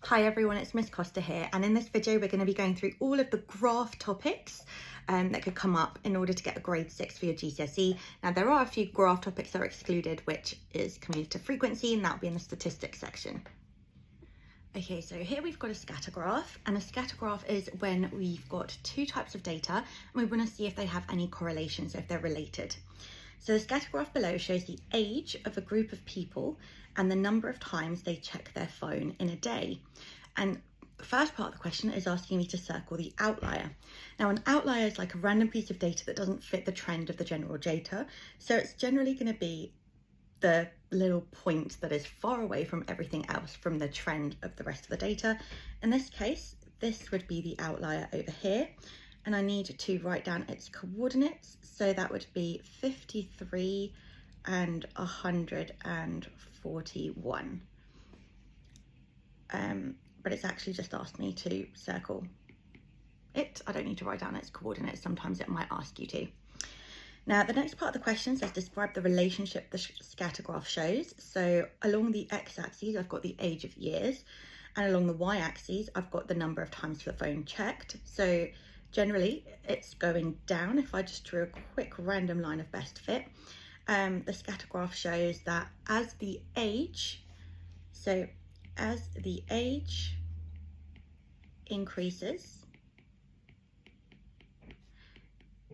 Hi everyone, it's Miss Costa here, and in this video we're going to be going through all of the graph topics that could come up in order to get a grade 6 for your GCSE. Now there are a few graph topics that are excluded, which is cumulative frequency, and that will be in the statistics section. Okay, so here we've got a scatter graph, and a scatter graph is when we've got two types of data and we want to see if they have any correlation, so if they're related. So the scatter graph below shows the age of a group of people and the number of times they check their phone in a day. And the first part of the question is asking me to circle the outlier. Now an outlier is like a random piece of data that doesn't fit the trend of the general data. So it's generally going to be the little point that is far away from everything else, from the trend of the rest of the data. In this case, this would be the outlier over here. And I need to write down its coordinates. So that would be 53 and 141. But it's actually just asked me to circle it. I don't need to write down its coordinates. Sometimes it might ask you to. Now, the next part of the question says describe the relationship the scatter graph shows. So along the x-axis, I've got the age of years. And along the y-axis, I've got the number of times the phone checked. So generally, it's going down. If I just drew a quick random line of best fit, the scatter graph shows that as the age increases,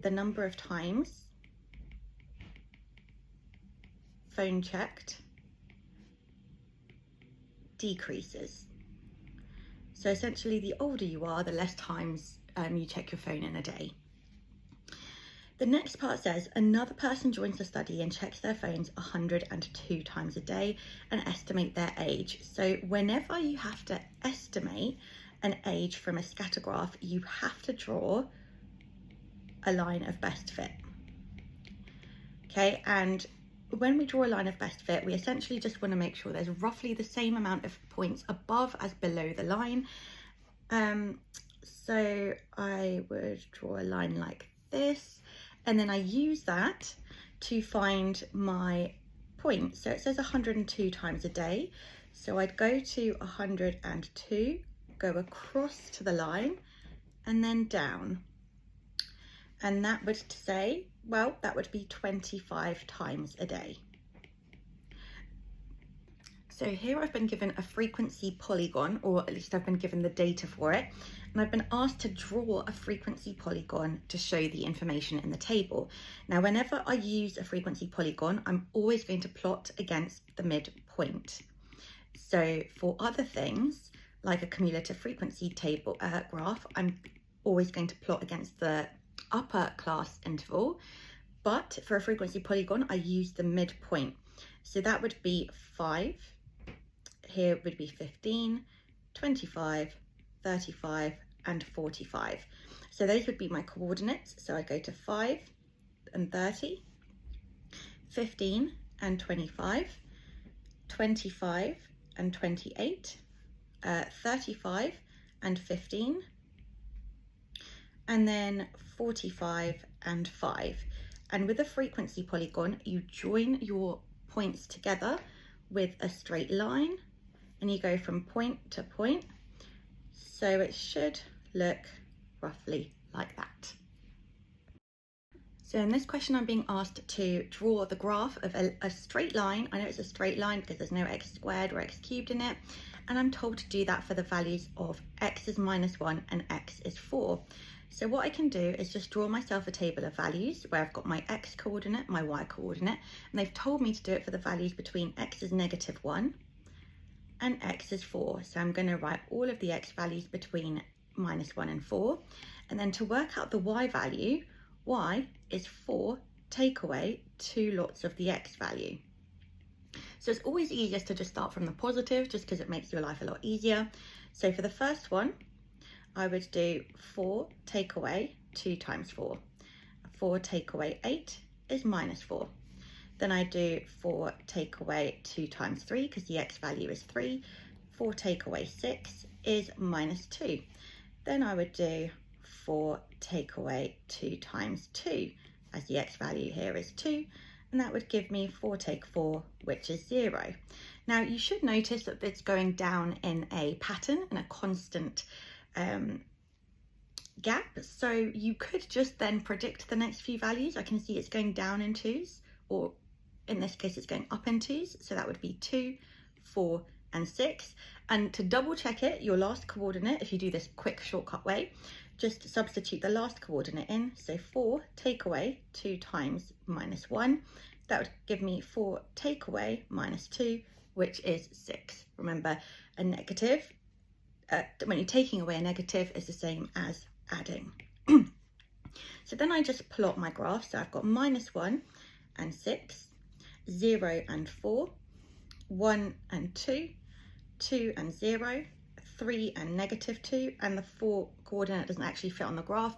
the number of times phone checked decreases. So essentially, the older you are, the less times you check your phone in a day. The next part says another person joins the study and checks their phones 102 times a day and estimate their age. So whenever you have to estimate an age from a scatter graph, you have to draw a line of best fit. Okay, and when we draw a line of best fit, we essentially just want to make sure there's roughly the same amount of points above as below the line. So I would draw a line like this, and then I use that to find my point. So it says 102 times a day. So I'd go to 102, go across to the line, and then down. And that would say, well, that would be 25 times a day. So here I've been given a frequency polygon, or at least I've been given the data for it. And I've been asked to draw a frequency polygon to show the information in the table. Now, whenever I use a frequency polygon, I'm always going to plot against the midpoint. So for other things, like a cumulative frequency table graph, I'm always going to plot against the upper class interval. But for a frequency polygon, I use the midpoint. So that would be 5. Here would be 15, 25, 35, and 45. So those would be my coordinates. So I go to 5 and 30, 15 and 25, 25 and 28, 35 and 15, and then 45 and 5. And with a frequency polygon, you join your points together with a straight line, and you go from point to point. So it should look roughly like that. So in this question, I'm being asked to draw the graph of a straight line. I know it's a straight line because there's no x squared or x cubed in it. And I'm told to do that for the values of x is -1 and x is 4. So what I can do is just draw myself a table of values where I've got my x coordinate, my y coordinate, and they've told me to do it for the values between x is -1 and x is 4. So I'm going to write all of the x values between -1 and 4. And then to work out the y value, y is 4 take away 2 lots of the x value. So it's always easiest to just start from the positive, just because it makes your life a lot easier. So for the first one, I would do 4 take away 2 times 4. 4 take away 8 is -4. Then I do 4 take away 2 times 3, because the x value is 3. 4 take away 6 is -2. Then I would do 4 take away 2 times 2, as the x value here is 2. and that would give me 4 take 4, which is 0. Now you should notice that it's going down in a pattern, in a constant gap. So you could just then predict the next few values. I can see it's going down in 2s, or in this case it's going up in 2s. So that would be 2, 4, and 6. And to double check it, your last coordinate, if you do this quick shortcut way, just substitute the last coordinate in. So 4 take away 2 times -1. That would give me 4 take away -2, which is 6. Remember, a negative, when you're taking away a negative, is the same as adding. So then I just plot my graph. So I've got -1 and 6, 0 and 4, 1 and 2, 2 and 0, 3 and -2, and the 4 coordinate doesn't actually fit on the graph.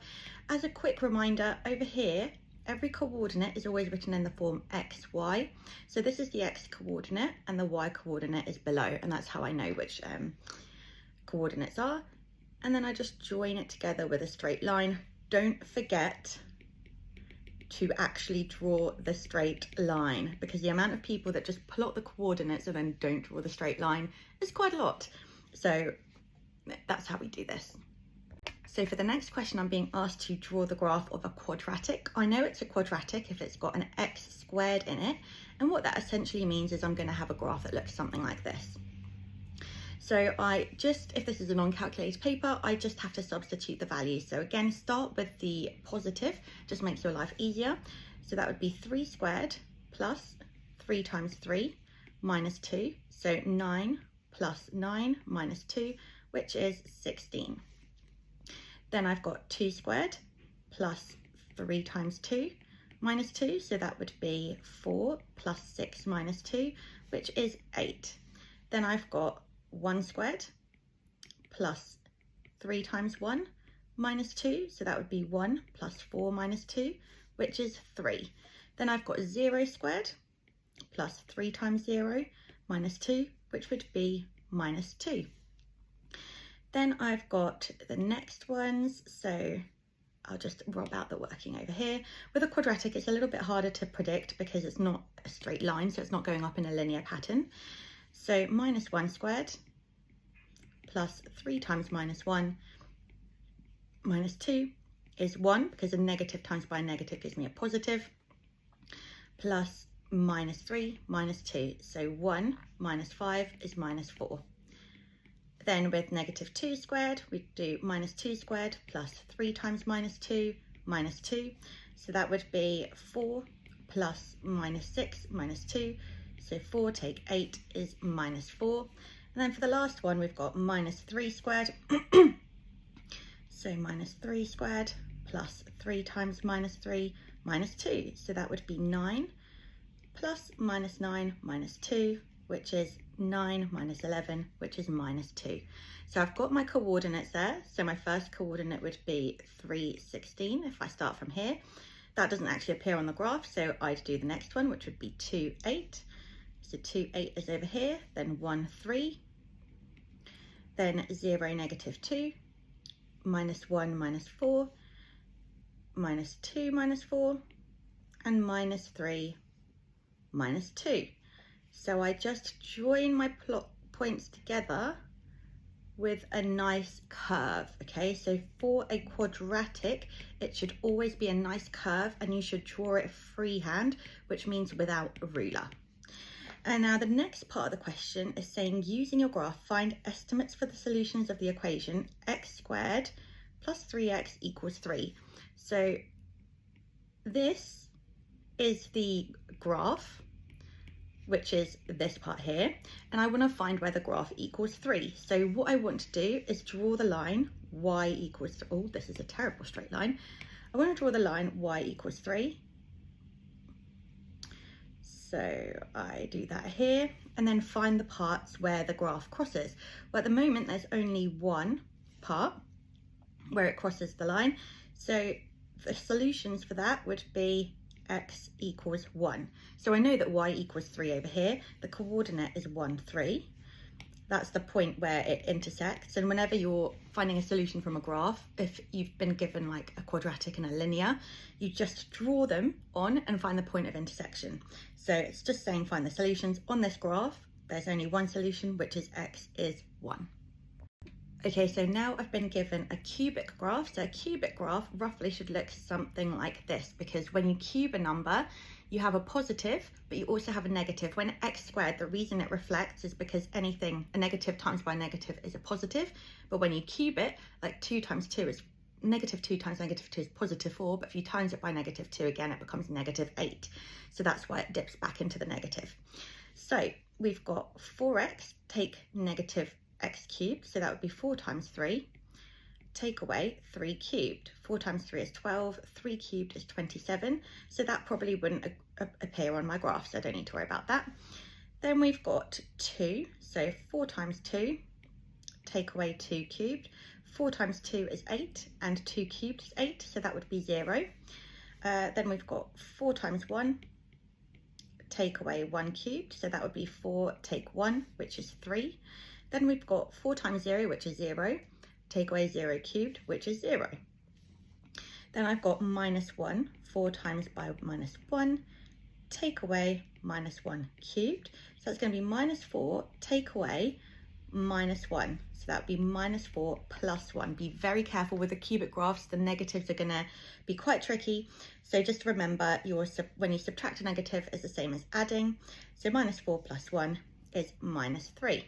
As a quick reminder, over here, every coordinate is always written in the form x, y. So this is the x coordinate and the y coordinate is below, and that's how I know which coordinates are. And then I just join it together with a straight line. Don't forget to actually draw the straight line, because the amount of people that just plot the coordinates and then don't draw the straight line is quite a lot. So that's how we do this. So for the next question, I'm being asked to draw the graph of a quadratic. I know it's a quadratic if it's got an x squared in it. And what that essentially means is I'm going to have a graph that looks something like this. So if this is a non-calculated paper, I just have to substitute the values. So again, start with the positive, just makes your life easier. So that would be 3 squared plus 3 times 3 minus 2. So 9 plus 9 minus 2, which is 16. Then I've got 2 squared plus 3 times 2 minus 2. So that would be 4 plus 6 minus 2, which is 8. Then I've got 1 squared plus 3 times 1 minus 2. So that would be 1 plus 4 minus 2, which is 3. Then I've got 0 squared plus 3 times 0 minus 2, which would be minus 2. Then I've got the next ones, so I'll just rub out the working over here. With a quadratic, it's a little bit harder to predict because it's not a straight line, so it's not going up in a linear pattern. So -1 squared plus 3 times -1 minus 2 is 1, because a negative times by a negative gives me a positive, plus -3 minus 2. So 1 minus 5 is -4. Then with -2 squared, we do -2 squared plus 3 times -2 minus 2. So that would be 4 plus -6 minus 2. So 4 take 8 is -4. And then for the last one, we've got -3 squared. So -3 squared plus 3 times -3 minus 2. So that would be 9 plus -9 minus 2, which is 9 minus 11, which is -2. So I've got my coordinates there. So my first coordinate would be 3, 16. If I start from here, that doesn't actually appear on the graph. So I'd do the next one, which would be 2, 8. So 2, 8 is over here, then 1, 3, then 0, -2, -1, -4, -2, -4, and -3, -2. So I just join my plot points together with a nice curve. Okay, so for a quadratic, it should always be a nice curve, and you should draw it freehand, which means without a ruler. And now the next part of the question is saying, using your graph, find estimates for the solutions of the equation x squared plus 3x equals 3. So this is the graph, which is this part here, and I want to find where the graph equals 3. So what I want to do is draw the line y equals 3. Oh, this is a terrible straight line. I want to draw the line y equals 3. So I do that here, and then find the parts where the graph crosses. Well, at the moment, there's only one part where it crosses the line. So the solutions for that would be x equals 1. So I know that y equals 3 over here. The coordinate is 1, 3. That's the point where it intersects. And whenever you're finding a solution from a graph, if you've been given like a quadratic and a linear, you just draw them on and find the point of intersection. So it's just saying find the solutions. On this graph, there's only one solution, which is x is 1. Okay, so now I've been given a cubic graph. So a cubic graph roughly should look something like this, because when you cube a number, you have a positive, but you also have a negative. When x squared, the reason it reflects is because anything, a negative times by a negative is a positive. But when you cube it, like 2 times 2 is negative 2 times negative 2 is positive 4. But if you times it by negative 2 again, it becomes negative 8. So that's why it dips back into the negative. So we've got 4x, take negative x cubed, so that would be 4 times 3, take away 3 cubed. 4 times 3 is 12, 3 cubed is 27, so that probably wouldn't appear on my graph, so I don't need to worry about that. Then we've got 2, so 4 times 2, take away 2 cubed. 4 times 2 is 8, and 2 cubed is 8, so that would be 0. Then we've got 4 times 1, take away 1 cubed, so that would be 4, take 1, which is 3. Then we've got 4 times 0, which is 0, take away 0 cubed, which is 0. Then I've got minus 1, 4 times by minus 1, take away minus 1 cubed. So that's going to be minus 4, take away minus 1. So that would be minus 4 plus 1. Be very careful with the cubic graphs. The negatives are going to be quite tricky. So just remember, when you subtract a negative, it's the same as adding. So minus 4 plus 1 is minus 3.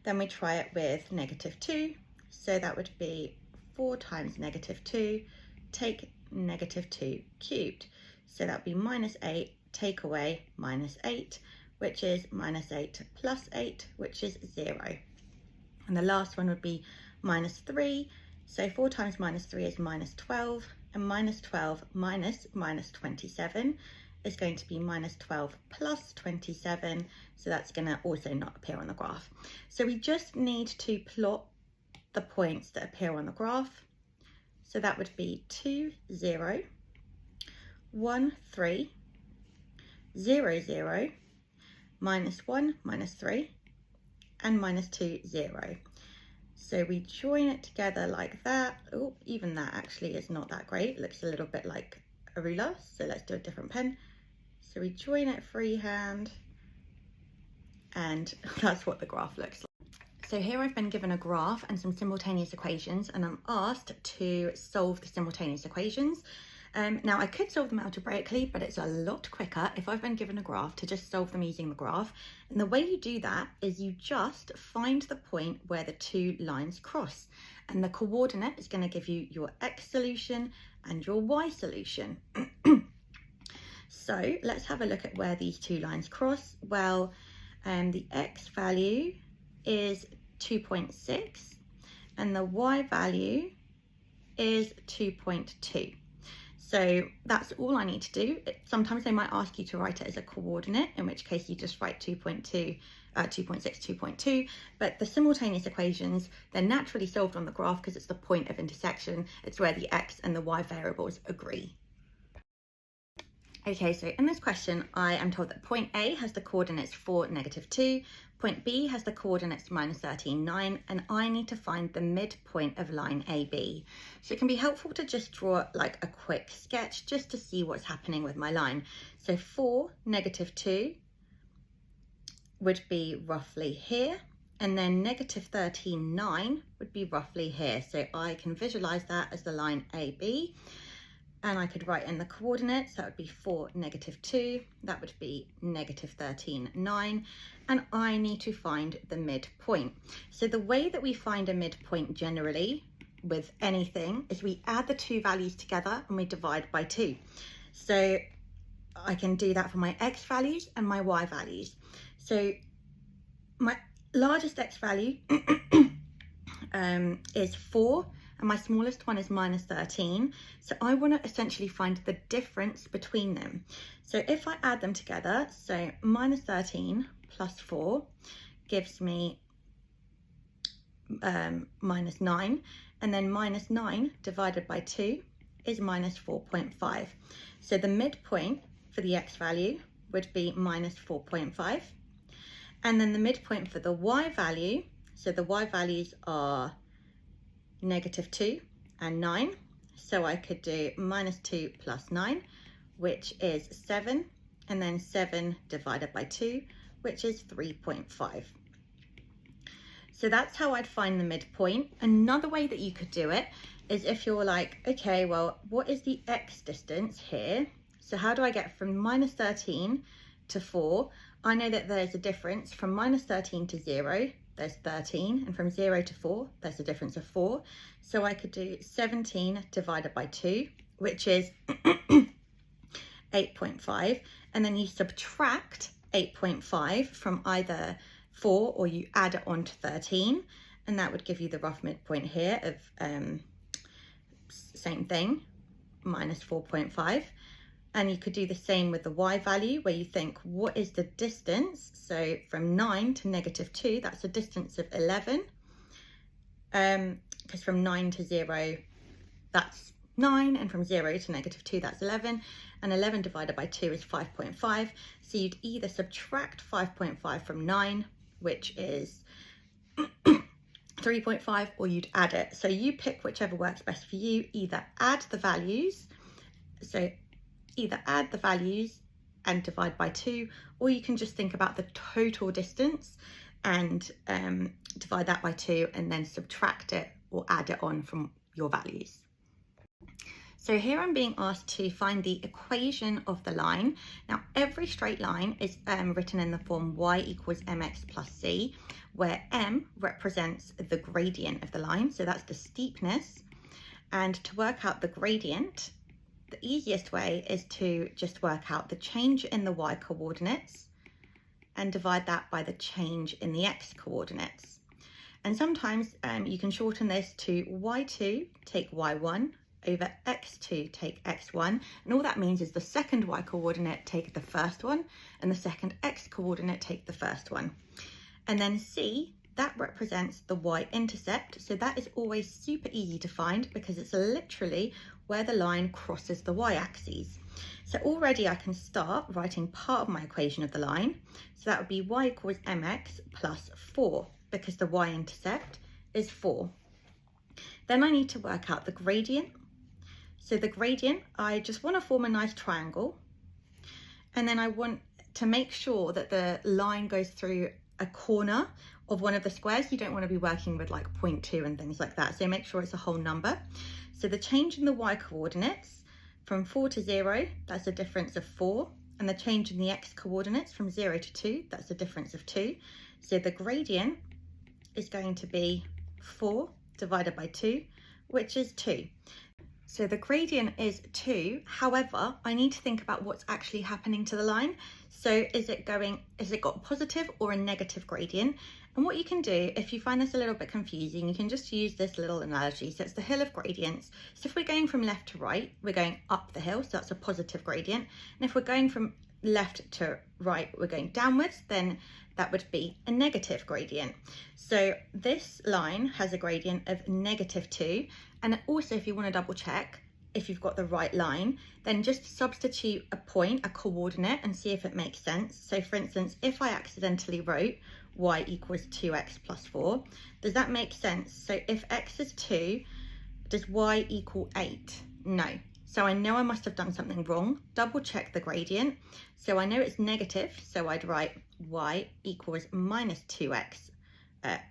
Then we try it with negative 2. So that would be 4 times negative 2, take negative 2 cubed. So that would be minus 8, take away minus 8, which is minus 8 plus 8, which is 0. And the last one would be minus 3. So 4 times minus 3 is minus 12, and minus 12 minus minus 27 is going to be minus 12 plus 27, so that's going to also not appear on the graph. So we just need to plot the points that appear on the graph. So that would be 2, 0, 1, 3, 0, 0, minus 1, minus 3, and minus 2, 0. So we join it together like that. Oh, even that actually is not that great. It looks a little bit like a ruler, so let's do a different pen. So we join it freehand, and that's what the graph looks like. So here I've been given a graph and some simultaneous equations, and I'm asked to solve the simultaneous equations. Now I could solve them algebraically, but it's a lot quicker if I've been given a graph to just solve them using the graph. And the way you do that is you just find the point where the two lines cross, and the coordinate is going to give you your x solution and your y solution. So let's have a look at where these two lines cross. Well, the x value is 2.6 and the y value is 2.2. So that's all I need to do. Sometimes they might ask you to write it as a coordinate, in which case you just write 2.2, 2.6, 2.2. But the simultaneous equations, they're naturally solved on the graph because it's the point of intersection. It's where the x and the y variables agree. Okay, so in this question, I am told that point A has the coordinates 4, negative 2, point B has the coordinates minus 13, 9, and I need to find the midpoint of line AB. So it can be helpful to just draw like a quick sketch just to see what's happening with my line. So 4, negative 2 would be roughly here, and then negative 13, 9 would be roughly here. So I can visualize that as the line AB. And I could write in the coordinates, that would be 4, negative 2, that would be negative 13, 9, and I need to find the midpoint. So the way that we find a midpoint generally with anything is we add the two values together and we divide by 2. So I can do that for my x values and my y values. So my largest x value is 4, and my smallest one is minus 13. So I want to essentially find the difference between them. So if I add them together, so minus 13 plus 4 gives me minus 9, and then minus 9 divided by 2 is minus 4.5. So the midpoint for the x value would be minus 4.5. And then the midpoint for the y value, so the y values are -2 and 9. So I could do -2 plus 9, which is 7, and then 7 divided by 2, which is 3.5. So that's how I'd find the midpoint. Another way that you could do it is if you're like, okay, well, what is the x distance here? So how do I get from -13 to 4? I know that there's a difference from -13 to 0, there's 13, and from 0 to 4, there's a difference of 4. So I could do 17 divided by 2, which is 8.5, and then you subtract 8.5 from either 4 or you add it on to 13, and that would give you the rough midpoint here of same thing, -4.5. And you could do the same with the y value, where you think, what is the distance? So from 9 to -2, that's a distance of 11, because from 9 to 0, that's 9, and from 0 to -2, that's 11, and 11 divided by 2 is 5.5. So you'd either subtract 5.5 from 9, which is 3.5, or you'd add it. So you pick whichever works best for you. Either add the values, so either add the values and divide by 2, or you can just think about the total distance and divide that by 2 and then subtract it or add it on from your values. So here I'm being asked to find the equation of the line. Now every straight line is written in the form y equals mx plus c, where m represents the gradient of the line, so that's the steepness. And to work out the gradient, the easiest way is to just work out the change in the y coordinates and divide that by the change in the x coordinates. And sometimes you can shorten this to y2 take y1 over x2 take x1, and all that means is the second y coordinate take the first one and the second x coordinate take the first one. And then c, that represents the y-intercept, so that is always super easy to find because it's literally where the line crosses the y-axis. So already I can start writing part of my equation of the line. So that would be y equals mx plus 4, because the y-intercept is 4. Then I need to work out the gradient. So the gradient, I just want to form a nice triangle, and then I want to make sure that the line goes through a corner of one of the squares. You don't want to be working with like 0.2 and things like that, so make sure it's a whole number. So the change in the y coordinates from 4 to 0, that's a difference of 4, and the change in the x coordinates from 0 to 2, that's a difference of 2. So the gradient is going to be 4 divided by 2, which is 2. So the gradient is 2, however, I need to think about what's actually happening to the line. So is it got a positive or a negative gradient? And what you can do, if you find this a little bit confusing, you can just use this little analogy. So it's the hill of gradients. So if we're going from left to right, we're going up the hill, so that's a positive gradient. And if we're going from left to right, we're going downwards, then that would be a negative gradient. So this line has a gradient of -2. And also, if you want to double check if you've got the right line, then just substitute a point, a coordinate, and see if it makes sense. So for instance, if I accidentally wrote y equals 2x plus 4, does that make sense? So if x is 2, does y equal 8? No. So I know I must have done something wrong. Double check the gradient. So I know it's negative, so I'd write y equals -2x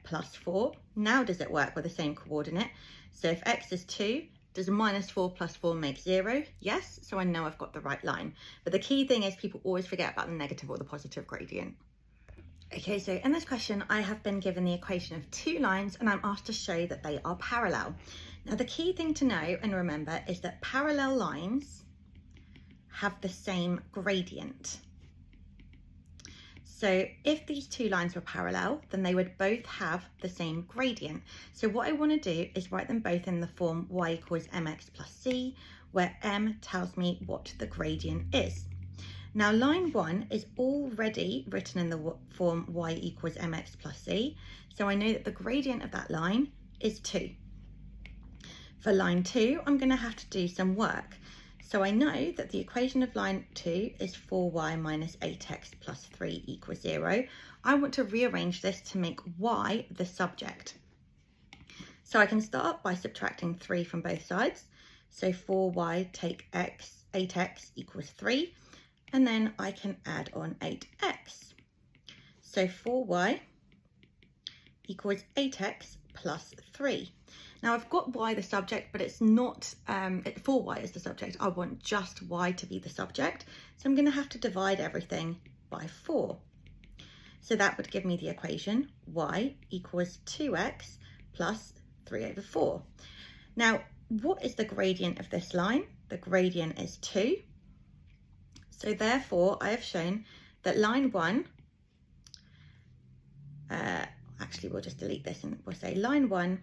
plus 4. Now does it work with the same coordinate? So if x is 2, does -4 plus 4 make 0? Yes, so I know I've got the right line. But the key thing is people always forget about the negative or the positive gradient. Okay, so in this question, I have been given the equation of two lines and I'm asked to show that they are parallel. Now, the key thing to know and remember is that parallel lines have the same gradient. So if these two lines were parallel, then they would both have the same gradient. So what I want to do is write them both in the form y equals mx plus c, where m tells me what the gradient is. Now line 1 is already written in the form y equals mx plus c, so I know that the gradient of that line is 2. For line 2, I'm going to have to do some work. So I know that the equation of line 2 is 4y minus 8x plus 3 equals 0. I want to rearrange this to make y the subject. So I can start by subtracting 3 from both sides. So 4y take x, 8x equals 3. And then I can add on 8x. So 4y equals 8x plus 3. Now I've got y the subject, but it's not 4y is the subject. I want just y to be the subject. So I'm going to have to divide everything by 4. So that would give me the equation y equals 2x plus 3 over 4. Now, what is the gradient of this line? The gradient is 2. So therefore, I have shown that line 1, actually we'll just delete this and we'll say line 1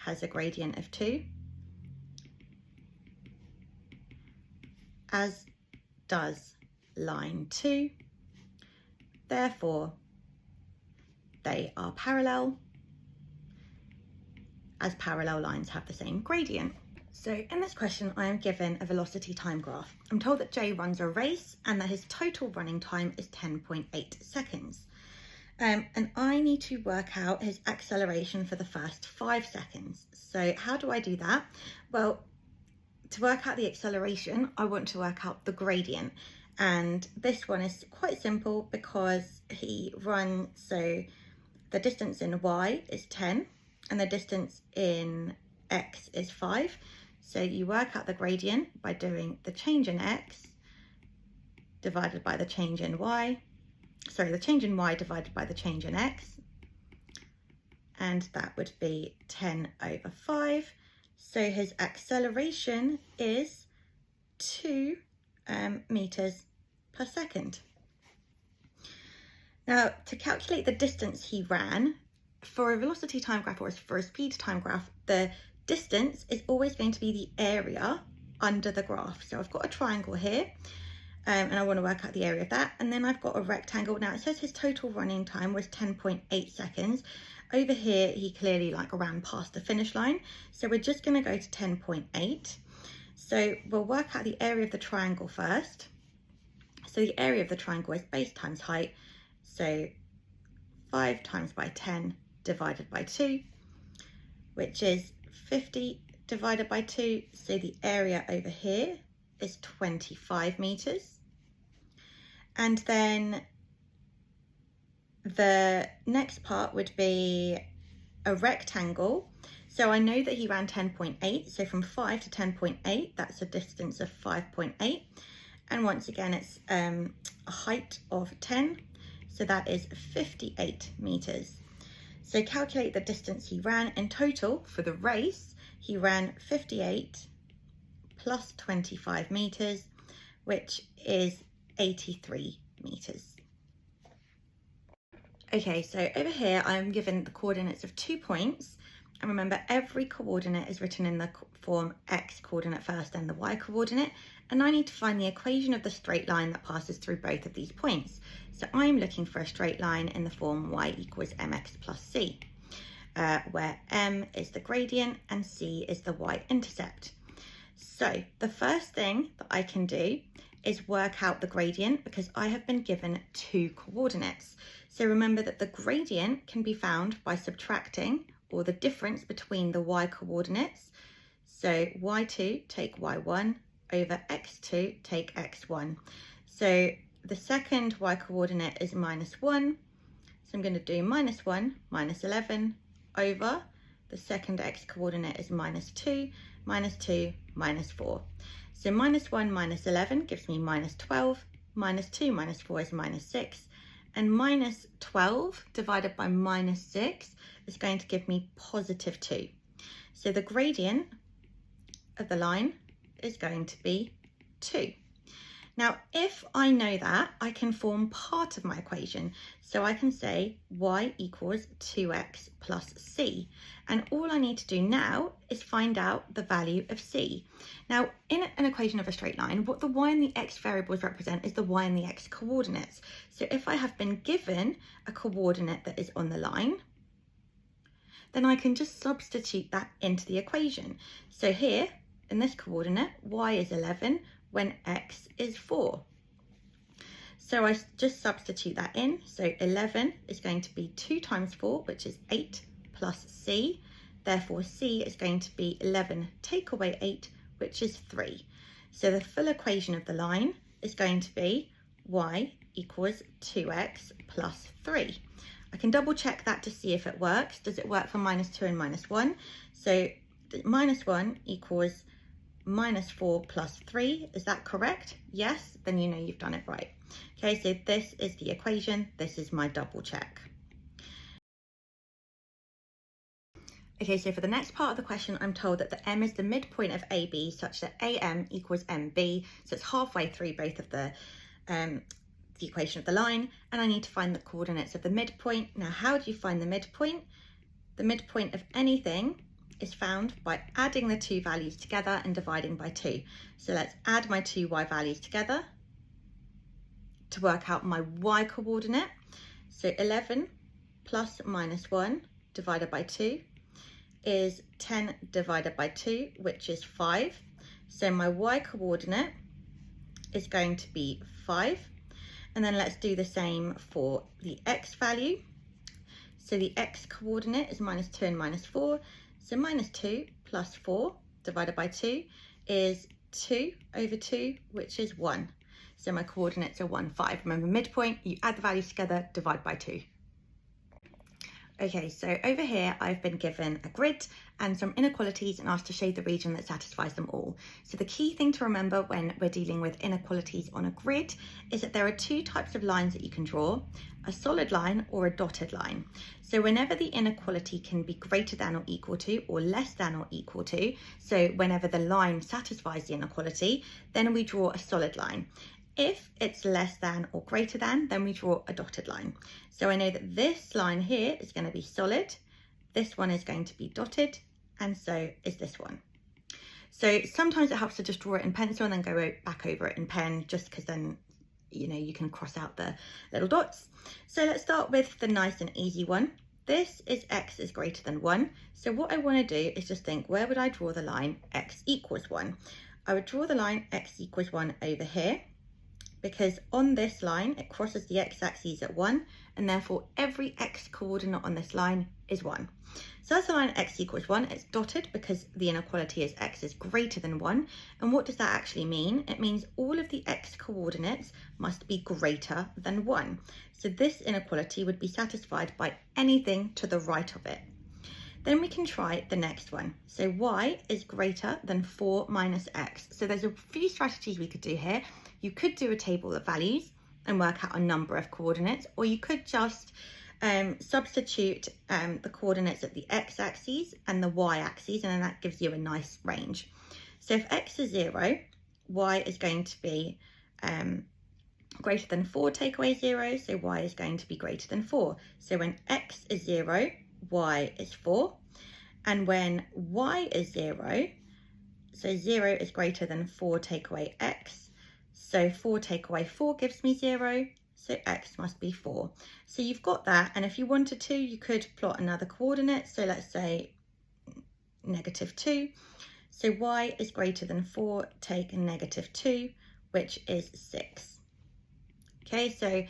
has a gradient of 2, as does line 2. Therefore, they are parallel, as parallel lines have the same gradient. So in this question, I am given a velocity time graph. I'm told that J runs a race and that his total running time is 10.8 seconds. And I need to work out his acceleration for the first 5 seconds. So how do I do that? Well, to work out the acceleration, I want to work out the gradient. And this one is quite simple because he runs, so the distance in y is 10 and the distance in x is 5. So you work out the gradient by doing the change in x divided by the change in y. Sorry, the change in y divided by the change in x. And that would be 10 over 5. So his acceleration is 2 meters per second. Now, to calculate the distance he ran, for a velocity time graph or for a speed time graph, the distance is always going to be the area under the graph. So I've got a triangle here, and I want to work out the area of that. And then I've got a rectangle. Now it says his total running time was 10.8 seconds. Over here, he clearly ran past the finish line. So we're just going to go to 10.8. So we'll work out the area of the triangle first. So the area of the triangle is base times height. So 5 times by 10 divided by 2, which is 50 divided by 2. So the area over here is 25 meters. And then the next part would be a rectangle. So I know that he ran 10.8. So from 5 to 10.8, that's a distance of 5.8. And once again, it's a height of 10. So that is 58 meters. So calculate the distance he ran in total for the race. He ran 58 plus 25 meters, which is 83 meters. Okay, so over here I'm given the coordinates of 2 points. And remember, every coordinate is written in the form x coordinate first and the y coordinate. And I need to find the equation of the straight line that passes through both of these points. So I'm looking for a straight line in the form y equals mx plus c, where m is the gradient and c is the y-intercept. So the first thing that I can do is work out the gradient because I have been given 2 coordinates. So remember that the gradient can be found by subtracting, or the difference between the y coordinates. So y2 take y1 over x2 take x1. So the second y coordinate is -1. So I'm going to do -1 minus 11 over the second x coordinate is -2, -2, -4. So -1 minus 11 gives me -12, -2 minus 4 is -6, and -12 divided by -6 is going to give me +2. So the gradient of the line is going to be 2. Now, if I know that, I can form part of my equation. So I can say y equals 2x plus c. And all I need to do now is find out the value of c. Now, in an equation of a straight line, what the y and the x variables represent is the y and the x coordinates. So if I have been given a coordinate that is on the line, then I can just substitute that into the equation. So here, in this coordinate, y is 11, when x is 4. So I just substitute that in. So 11 is going to be 2 times 4, which is 8, plus c. Therefore, c is going to be 11 take away 8, which is 3. So the full equation of the line is going to be y equals 2x plus 3. I can double check that to see if it works. Does it work for -2 and -1? So -1 equals -4 plus 3. Is that correct? Yes, then you know you've done it right. Okay, so this is the equation. This is my double check. Okay, so for the next part of the question, I'm told that the m is the midpoint of AB such that AM equals MB. So it's halfway through both of the equation of the line, and I need to find the coordinates of the midpoint. Now, how do you find the midpoint? The midpoint of anything is found by adding the two values together and dividing by 2. So let's add my two y values together to work out my y coordinate. So 11 plus -1 divided by 2 is 10 divided by 2, which is 5. So my y coordinate is going to be 5. And then let's do the same for the x value. So the x coordinate is -2 and -4. So -2 plus 4 divided by 2 is 2 over 2, which is 1. So my coordinates are 1, 5. Remember, midpoint, you add the values together, divide by 2. Okay, so over here I've been given a grid and some inequalities and asked to shade the region that satisfies them all. So the key thing to remember when we're dealing with inequalities on a grid is that there are two types of lines that you can draw, a solid line or a dotted line. So whenever the inequality can be greater than or equal to or less than or equal to, so whenever the line satisfies the inequality, then we draw a solid line. If it's less than or greater than, then we draw a dotted line. So I know that this line here is going to be solid, this one is going to be dotted, and so is this one. So sometimes it helps to just draw it in pencil and then go back over it in pen, just because then, you know, you can cross out the little dots. So let's start with the nice and easy one. This is x is greater than 1. So what I want to do is just think, where would I draw the line x equals 1? I would draw the line x equals 1 over here, because on this line, it crosses the x-axis at 1, and therefore every x coordinate on this line is 1. So that's the line x equals 1. It's dotted because the inequality is x is greater than 1. And what does that actually mean? It means all of the x coordinates must be greater than 1. So this inequality would be satisfied by anything to the right of it. Then we can try the next one. So y is greater than 4 minus x. So there's a few strategies we could do here. You could do a table of values and work out a number of coordinates, or you could just substitute the coordinates at the x-axis and the y-axis, and then that gives you a nice range. So if x is 0, y is going to be greater than 4 take away 0, so y is going to be greater than 4. So when x is 0, y is 4, and when y is 0, so 0 is greater than 4 take away x, so 4 take away 4 gives me 0, so x must be 4. So you've got that, and if you wanted to, you could plot another coordinate. So let's say -2. So y is greater than 4, take -2, which is 6. Okay, so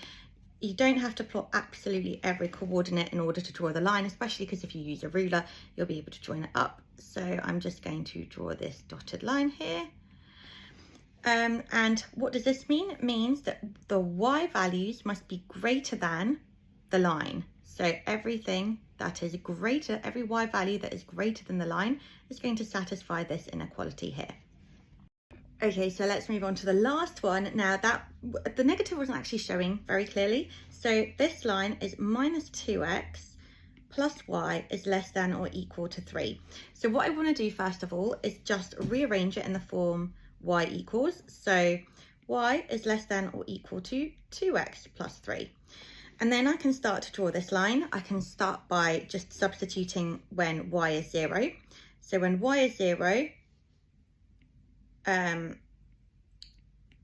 you don't have to plot absolutely every coordinate in order to draw the line, especially because if you use a ruler, you'll be able to join it up. So I'm just going to draw this dotted line here. And what does this mean? It means that the y values must be greater than the line. So everything that is greater, every y value that is greater than the line is going to satisfy this inequality here. Okay, so let's move on to the last one. Now the negative wasn't actually showing very clearly. So this line is -2x plus y is less than or equal to 3. So what I want to do first of all is just rearrange it in the form y equals. So y is less than or equal to 2x plus 3. And then I can start to draw this line. I can start by just substituting when y is 0. So when y is 0,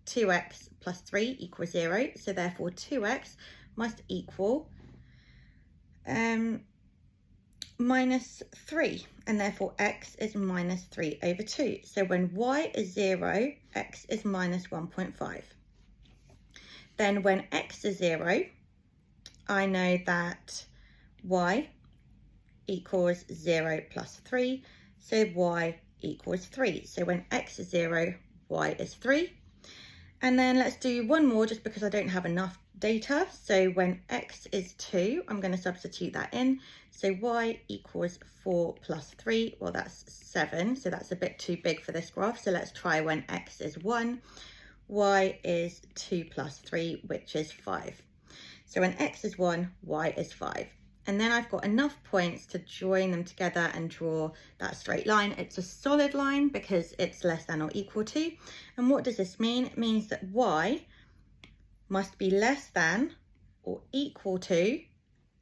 2x plus 3 equals 0. So therefore 2x must equal minus 3, and therefore x is minus 3 over 2. So when y is 0, x is minus 1.5. Then when x is 0, I know that y equals 0 plus 3, so y equals 3. So when x is 0, y is 3. And then let's do one more just because I don't have enough data. So when x is 2, I'm going to substitute that in. So y equals 4 plus 3. Well, that's 7. So that's a bit too big for this graph. So let's try when x is 1. Y is 2 plus 3, which is 5. So when x is 1, y is 5. And then I've got enough points to join them together and draw that straight line. It's a solid line because it's less than or equal to. And what does this mean? It means that y must be less than or equal to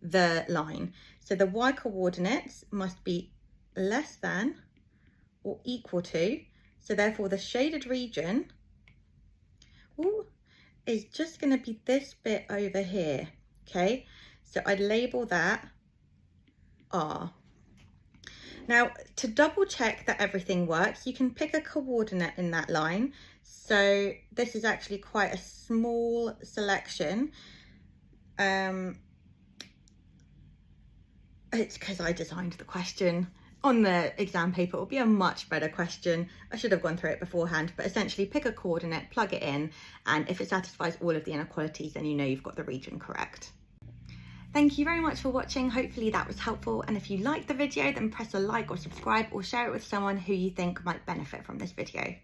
the line. So the y coordinates must be less than or equal to. So therefore the shaded region is just going to be this bit over here, okay? So I'd label that R. Now, to double check that everything works, you can pick a coordinate in that line. So this is actually quite a small selection. It's because I designed the question. On the exam paper, it will be a much better question. I should have gone through it beforehand, but essentially pick a coordinate, plug it in, and if it satisfies all of the inequalities, then you know you've got the region correct. Thank you very much for watching. Hopefully that was helpful. And if you liked the video, then press a like or subscribe or share it with someone who you think might benefit from this video.